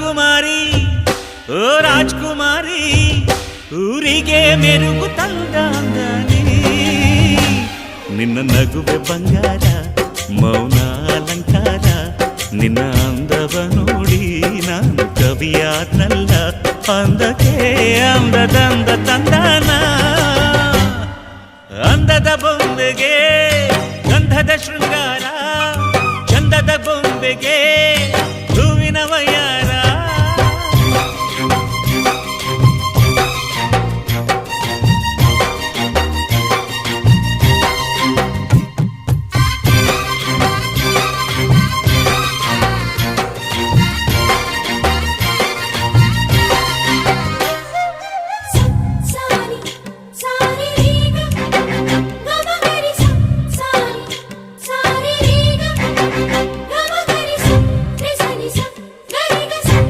ರಾಜಕುಮಾರಿ ಓ ರಾಜಕುಮಾರಿ ಊರಿಗೆ ಮೆರುಗು ತಂದಾಂಗನೇ ನಿನ್ನ ನಗುವೆ ಬಂಗಾರ ಮೌನ ಅಲಂಕಾರ ನಿನ್ನ ಅಂದವ ನೋಡಿ ನಾನು ಕವಿಯಾದ್ನಲ್ಲ ಅಂದಕ್ಕೆ ಅಂದದಂದ ತಂದಾನ ಅಂದದ ಬೊಂಬೆಗೆ ಗಂಧದ ಶೃಂಗಾರ ಚಂದದ ಬೊಂಬೆಗೆ